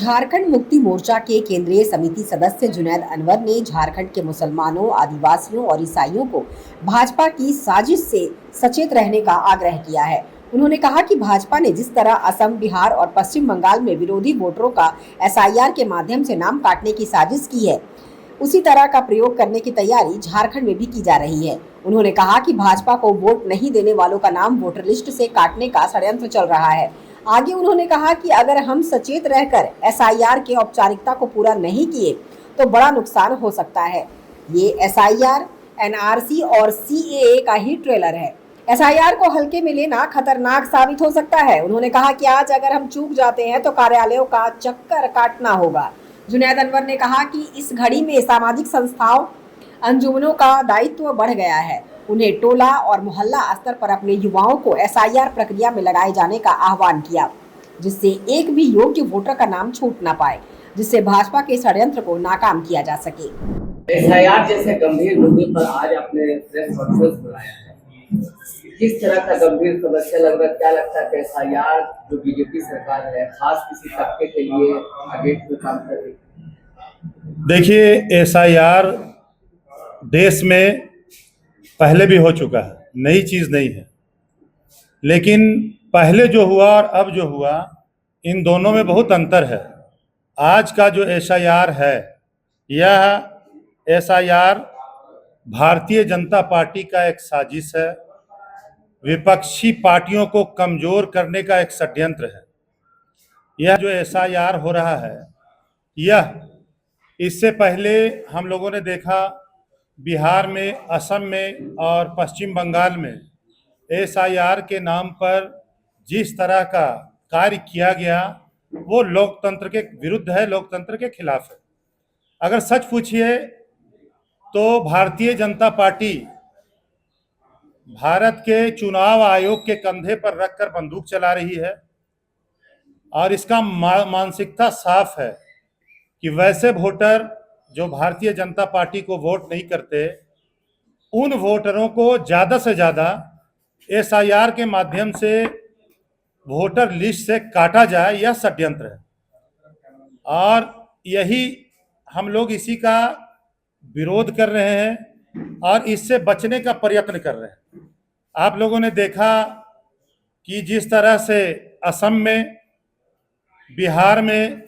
झारखंड मुक्ति मोर्चा के केंद्रीय समिति सदस्य जुनैद अनवर ने झारखंड के मुसलमानों, आदिवासियों और ईसाइयों को भाजपा की साजिश से सचेत रहने का आग्रह किया है। उन्होंने कहा कि भाजपा ने जिस तरह असम, बिहार और पश्चिम बंगाल में विरोधी वोटरों का एसआईआर के माध्यम से नाम काटने की साजिश की है, उसी तरह का प्रयोग करने की तैयारी झारखंड में भी की जा रही है। उन्होंने कहा कि भाजपा को वोट नहीं देने वालों का नाम वोटर लिस्ट से काटने का षड्यंत्र चल रहा है। आगे उन्होंने कहा कि अगर हम सचेत रहकर एसआईआर के औपचारिकता को पूरा नहीं किए तो बड़ा नुकसान हो सकता है। ये एसआईआर, एनआरसी और सीएए का ही ट्रेलर है। एसआईआर को हल्के में लेना खतरनाक साबित हो सकता है। उन्होंने कहा कि आज अगर हम चूक जाते हैं तो कार्यालयों का चक्कर काटना होगा। जुनैद अनवर ने कहा कि इस घड़ी में सामाजिक संस्थाओं, अंजुमनों का दायित्व बढ़ गया है। उन्हें टोला और मोहल्ला स्तर पर अपने युवाओं को एसआईआर प्रक्रिया में लगाए जाने का आह्वान किया, जिससे एक भी योग्य वोटर का नाम छूट ना पाए, जिससे भाजपा के षड्यंत्र को नाकाम किया जा सके। एसआईआर जैसे गंभीर मुद्दे पर आज आपने प्रेस कॉन्फ्रेंस बुलाया है, किस तरह का गंभीर समस्या लग रहा है? क्या लगता है कि एसआईआर जो बीजेपी सरकार है खास किसी तबके के लिए अगेंस्ट में काम कर रही है? देखिए, एसआईआर देश में पहले भी हो चुका है, नई चीज़ नहीं है। लेकिन पहले जो हुआ और अब जो हुआ, इन दोनों में बहुत अंतर है। आज का जो एसआईआर है, यह एसआईआर भारतीय जनता पार्टी का एक साजिश है, विपक्षी पार्टियों को कमज़ोर करने का एक षड्यंत्र है। यह जो एसआईआर हो रहा है, यह इससे पहले हम लोगों ने देखा बिहार में, असम में और पश्चिम बंगाल में एसआईआर के नाम पर जिस तरह का कार्य किया गया, वो लोकतंत्र के विरुद्ध है, लोकतंत्र के खिलाफ है। अगर सच पूछिए तो भारतीय जनता पार्टी भारत के चुनाव आयोग के कंधे पर रखकर बंदूक चला रही है और इसका मानसिकता साफ है कि वैसे वोटर जो भारतीय जनता पार्टी को वोट नहीं करते, उन वोटरों को ज़्यादा से ज़्यादा एसआईआर के माध्यम से वोटर लिस्ट से काटा जाए, यह षड्यंत्र है। और यही हम लोग इसी का विरोध कर रहे हैं और इससे बचने का प्रयत्न कर रहे हैं। आप लोगों ने देखा कि जिस तरह से असम में, बिहार में,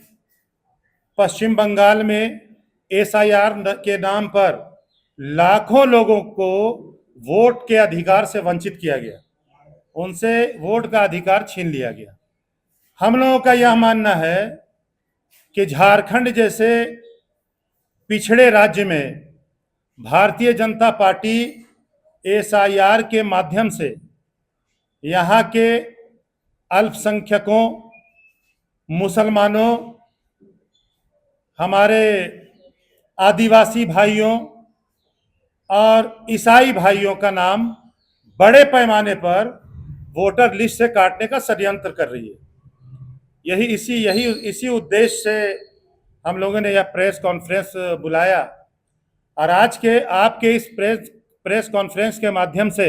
पश्चिम बंगाल में एसआईआर के नाम पर लाखों लोगों को वोट के अधिकार से वंचित किया गया, उनसे वोट का अधिकार छीन लिया गया। हम लोगों का यह मानना है कि झारखंड जैसे पिछड़े राज्य में भारतीय जनता पार्टी एसआईआर के माध्यम से यहाँ के अल्पसंख्यकों, मुसलमानों, हमारे आदिवासी भाइयों और ईसाई भाइयों का नाम बड़े पैमाने पर वोटर लिस्ट से काटने का षड्यंत्र कर रही है। इसी उद्देश्य से हम लोगों ने यह प्रेस कॉन्फ्रेंस बुलाया और आज के आपके इस प्रेस कॉन्फ्रेंस के माध्यम से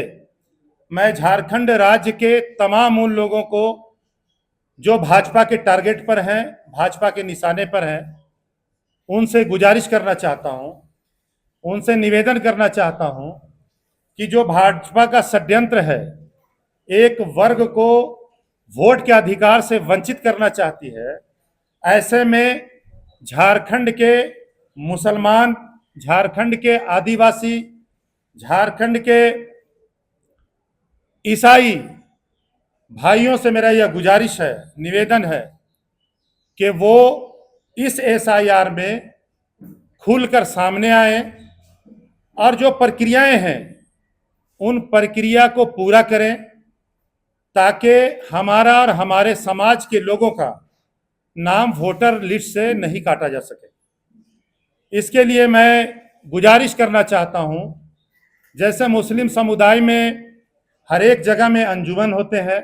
मैं झारखंड राज्य के तमाम उन लोगों को जो भाजपा के टारगेट पर हैं, भाजपा के निशाने पर हैं, उनसे गुजारिश करना चाहता हूं, उनसे निवेदन करना चाहता हूं कि जो भाजपा का षड्यंत्र है, एक वर्ग को वोट के अधिकार से वंचित करना चाहती है, ऐसे में झारखंड के मुसलमान, झारखंड के आदिवासी, झारखंड के ईसाई भाइयों से मेरा यह गुजारिश है, निवेदन है कि वो इस एसआईआर में खुलकर सामने आए और जो प्रक्रियाएं हैं उन प्रक्रिया को पूरा करें, ताकि हमारा और हमारे समाज के लोगों का नाम वोटर लिस्ट से नहीं काटा जा सके। इसके लिए मैं गुजारिश करना चाहता हूं, जैसे मुस्लिम समुदाय में हर एक जगह में अंजुमन होते हैं,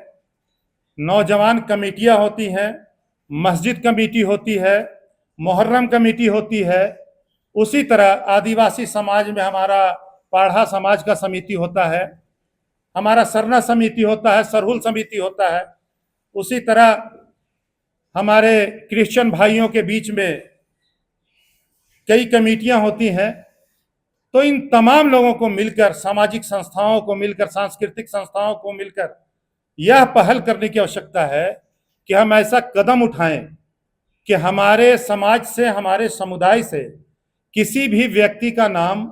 नौजवान कमेटियां होती हैं, मस्जिद कमेटी होती है, मुहर्रम कमेटी होती है, उसी तरह आदिवासी समाज में हमारा पाढ़ा समाज का समिति होता है, हमारा सरना समिति होता है, सरहुल समिति होता है, उसी तरह हमारे क्रिश्चियन भाइयों के बीच में कई कमेटियां होती हैं, तो इन तमाम लोगों को मिलकर, सामाजिक संस्थाओं को मिलकर, सांस्कृतिक संस्थाओं को मिलकर यह पहल करने की आवश्यकता है कि हम ऐसा कदम उठाएं कि हमारे समाज से, हमारे समुदाय से किसी भी व्यक्ति का नाम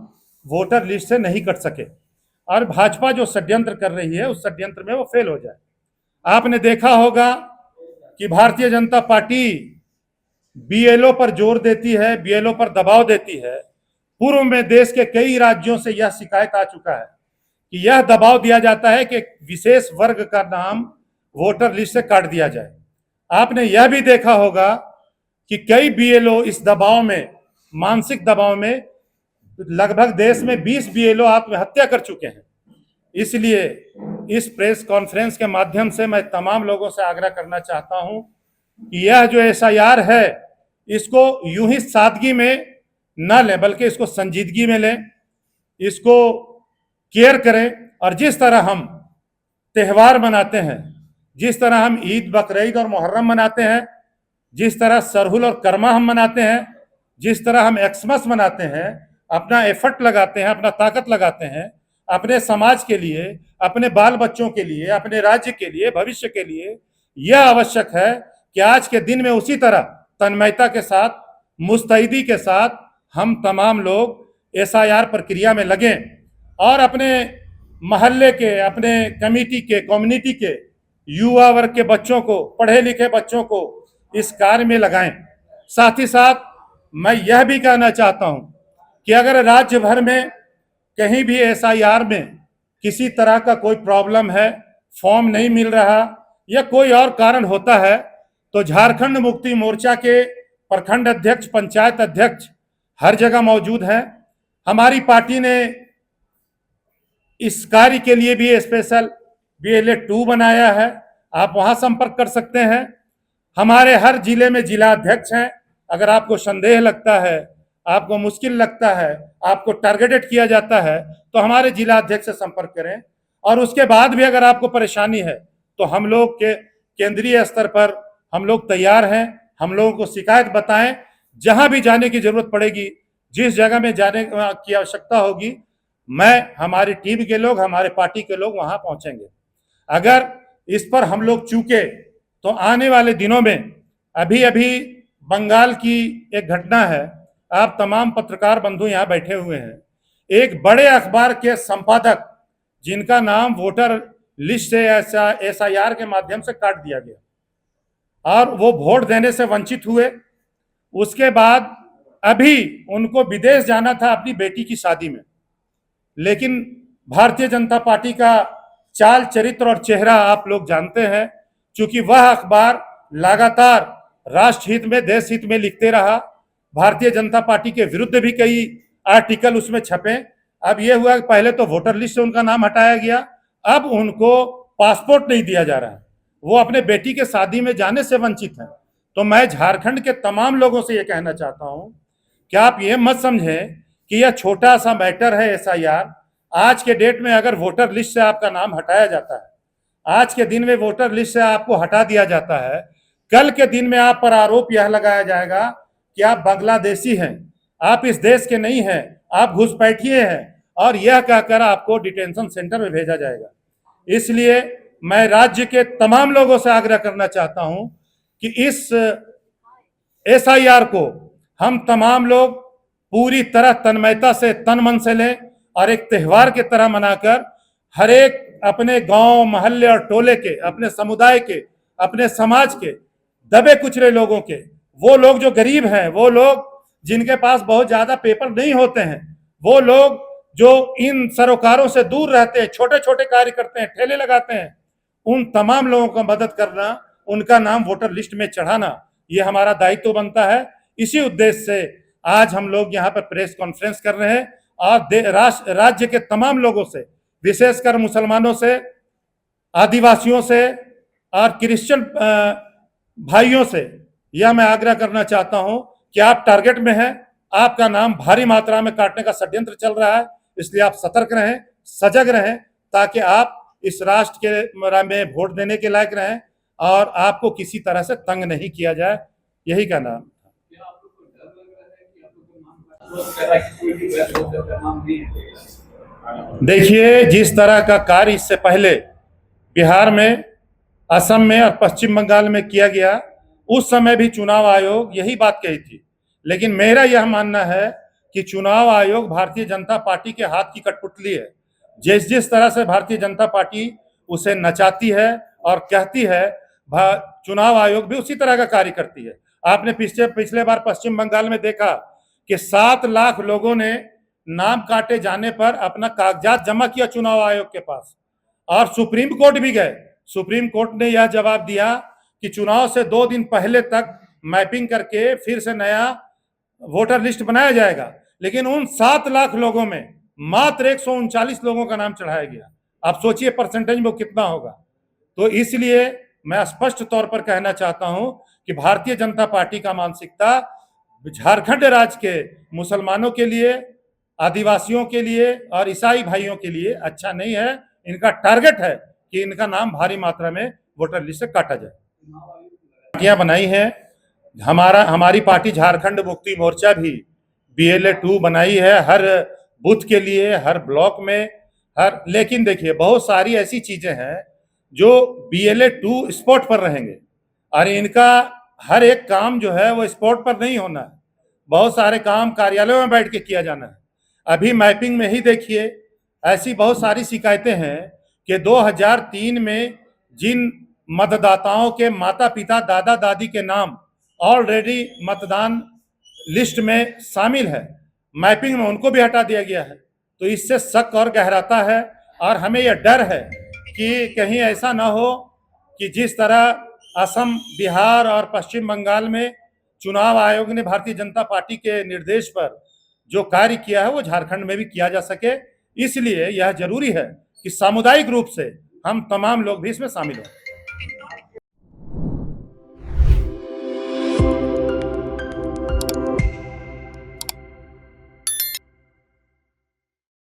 वोटर लिस्ट से नहीं कट सके और भाजपा जो षड्यंत्र कर रही है उस षड्यंत्र में वो फेल हो जाए। आपने देखा होगा कि भारतीय जनता पार्टी बीएलओ पर जोर देती है, बीएलओ पर दबाव देती है। पूर्व में देश के कई राज्यों से यह शिकायत आ चुका है कि यह दबाव दिया जाता है कि विशेष वर्ग का नाम वोटर लिस्ट से काट दिया जाए। आपने यह भी देखा होगा कि कई बीएलओ इस दबाव में, मानसिक दबाव में, लगभग देश में 20 बीएलओ आत्महत्या कर चुके हैं। इसलिए इस प्रेस कॉन्फ्रेंस के माध्यम से मैं तमाम लोगों से आग्रह करना चाहता हूं कि यह जो एसआईआर है इसको यूं ही सादगी में न लें, बल्कि इसको संजीदगी में लें, इसको केयर करें। और जिस तरह हम त्यौहार मनाते हैं, जिस तरह हम ईद, बकरीद और मुहर्रम मनाते हैं, जिस तरह सरहुल और करमा हम मनाते हैं, जिस तरह हम एक्समस मनाते हैं, अपना एफर्ट लगाते हैं, अपना ताकत लगाते हैं अपने समाज के लिए, अपने बाल बच्चों के लिए, अपने राज्य के लिए, भविष्य के लिए, यह आवश्यक है कि आज के दिन में उसी तरह तन्मयता के साथ, मुस्तैदी के साथ हम तमाम लोग एसआईआर प्रक्रिया में लगें और अपने मोहल्ले के, अपने कमेटी के, कम्युनिटी के युवा वर्ग के बच्चों को, पढ़े लिखे बच्चों को इस कार्य में लगाएं। साथ ही साथ मैं यह भी कहना चाहता हूं कि अगर राज्य भर में कहीं भी एसआईआर में किसी तरह का कोई प्रॉब्लम है, फॉर्म नहीं मिल रहा या कोई और कारण होता है, तो झारखंड मुक्ति मोर्चा के प्रखंड अध्यक्ष, पंचायत अध्यक्ष हर जगह मौजूद हैं। हमारी पार्टी ने इस कार्य के लिए भी स्पेशल BLA 2 बनाया है, आप वहां संपर्क कर सकते हैं। हमारे हर जिले में जिला अध्यक्ष हैं। अगर आपको संदेह लगता है, आपको मुश्किल लगता है, आपको टारगेटेड किया जाता है, तो हमारे जिला अध्यक्ष से संपर्क करें। और उसके बाद भी अगर आपको परेशानी है तो हम लोग के केंद्रीय स्तर पर हम लोग तैयार हैं। हम लोगों को शिकायत बताएं, जहां भी जाने की जरूरत पड़ेगी, जिस जगह में जाने की आवश्यकता होगी, मैं, हमारी टीम के लोग, हमारे पार्टी के लोग वहां पहुंचेंगे। अगर इस पर हम लोग चूके तो आने वाले दिनों में, अभी बंगाल की एक घटना है, आप तमाम पत्रकार बंधु यहाँ बैठे हुए हैं, एक बड़े अखबार के संपादक जिनका नाम वोटर लिस्ट से एसआईआर के माध्यम से काट दिया गया और वो वोट देने से वंचित हुए। उसके बाद अभी उनको विदेश जाना था अपनी बेटी की शादी में, लेकिन भारतीय जनता पार्टी का चाल, चरित्र और चेहरा आप लोग जानते हैं। चूंकि वह अखबार लगातार राष्ट्रहित में, देश हित में लिखते रहा, भारतीय जनता पार्टी के विरुद्ध भी कई आर्टिकल उसमें छपे। अब यह हुआ कि पहले तो वोटर लिस्ट से उनका नाम हटाया गया, अब उनको पासपोर्ट नहीं दिया जा रहा है, वो अपने बेटी के शादी में जाने से वंचित हैं। तो मैं झारखंड के तमाम लोगों से यह कहना चाहता हूं कि आप ये मत समझें कि यह छोटा सा मैटर है एसआईआर। आज के डेट में अगर वोटर लिस्ट से आपका नाम हटाया जाता है, आज के दिन में वोटर लिस्ट से आपको हटा दिया जाता है, कल के दिन में आप पर आरोप यह लगाया जाएगा कि आप बांग्लादेशी हैं, आप इस देश के नहीं हैं, आप घुसपैठिए हैं, और यह कहकर आपको डिटेंशन सेंटर में भेजा जाएगा। इसलिए मैं राज्य के तमाम लोगों से आग्रह करना चाहता हूं कि इस एसआईआर को हम तमाम लोग पूरी तरह तन्मयता से, तन मन से लें और एक त्यौहार की तरह मनाकर हर एक अपने गांव, मोहल्ले और टोले के, अपने समुदाय के, अपने समाज के दबे कुचले लोगों के, वो लोग जो गरीब हैं, वो लोग जिनके पास बहुत ज्यादा पेपर नहीं होते हैं, वो लोग जो इन सरोकारों से दूर रहते हैं, छोटे छोटे कार्य करते हैं, ठेले लगाते हैं, उन तमाम लोगों को मदद करना, उनका नाम वोटर लिस्ट में चढ़ाना, ये हमारा दायित्व बनता है। इसी उद्देश्य से आज हम लोग यहाँ पर प्रेस कॉन्फ्रेंस कर रहे हैं और राज्य के तमाम लोगों से, विशेषकर मुसलमानों से, आदिवासियों से और क्रिश्चियन भाइयों से यह मैं आग्रह करना चाहता हूं कि आप टारगेट में हैं, आपका नाम भारी मात्रा में काटने का षड्यंत्र चल रहा है। इसलिए आप सतर्क रहें, सजग रहें, ताकि आप इस राष्ट्र के में वोट देने के लायक रहें। और आपको किसी तरह से तंग नहीं किया जाए, यही कहना। देखिए, जिस तरह का कार्य इससे पहले बिहार में, असम में और पश्चिम बंगाल में किया गया, उस समय भी चुनाव आयोग यही बात कही थी। लेकिन मेरा यह मानना है कि चुनाव आयोग भारतीय जनता पार्टी के हाथ की कठपुतली है। जिस जिस तरह से भारतीय जनता पार्टी उसे नचाती है और कहती है, चुनाव आयोग भी उसी तरह का कार्य करती है। आपने पिछले बार पश्चिम बंगाल में देखा कि 7 लाख लोगों ने नाम काटे जाने पर अपना कागजात जमा किया चुनाव आयोग के पास, और सुप्रीम कोर्ट भी गए। सुप्रीम कोर्ट ने यह जवाब दिया कि चुनाव से 2 दिन पहले तक मैपिंग करके फिर से नया वोटर लिस्ट बनाया जाएगा। लेकिन उन 7 लाख लोगों में मात्र 139 लोगों का नाम चढ़ाया गया। आप सोचिए परसेंटेज में कितना होगा। तो इसलिए मैं स्पष्ट तौर पर कहना चाहता हूं कि भारतीय जनता पार्टी का मानसिकता झारखंड राज्य के मुसलमानों के लिए, आदिवासियों के लिए और ईसाई भाइयों के लिए अच्छा नहीं है। इनका टारगेट है कि इनका नाम भारी मात्रा में वोटर लिस्ट से काटा जाए। पार्टियां बनाई है, हमारी पार्टी झारखंड मुक्ति मोर्चा भी BLA 2 बनाई है, हर बूथ के लिए, हर ब्लॉक में, लेकिन देखिए बहुत सारी ऐसी चीजें हैं जो BLA 2 स्पॉट पर रहेंगे, और इनका हर एक काम जो है वो स्पॉट पर नहीं होना है। बहुत सारे काम कार्यालयों में बैठ के किया जाना है। अभी मैपिंग में ही देखिए, ऐसी बहुत सारी शिकायतें हैं कि 2003 में जिन मतदाताओं के माता पिता दादा दादी के नाम ऑलरेडी मतदान लिस्ट में शामिल है, मैपिंग में उनको भी हटा दिया गया है। तो इससे शक और गहराता है, और हमें यह डर है कि कहीं ऐसा ना हो कि जिस तरह असम, बिहार और पश्चिम बंगाल में चुनाव आयोग ने भारतीय जनता पार्टी के निर्देश पर जो कार्य किया है वो झारखंड में भी किया जा सके। इसलिए यह जरूरी है कि सामुदायिक रूप से हम तमाम लोग भी इसमें शामिल हों।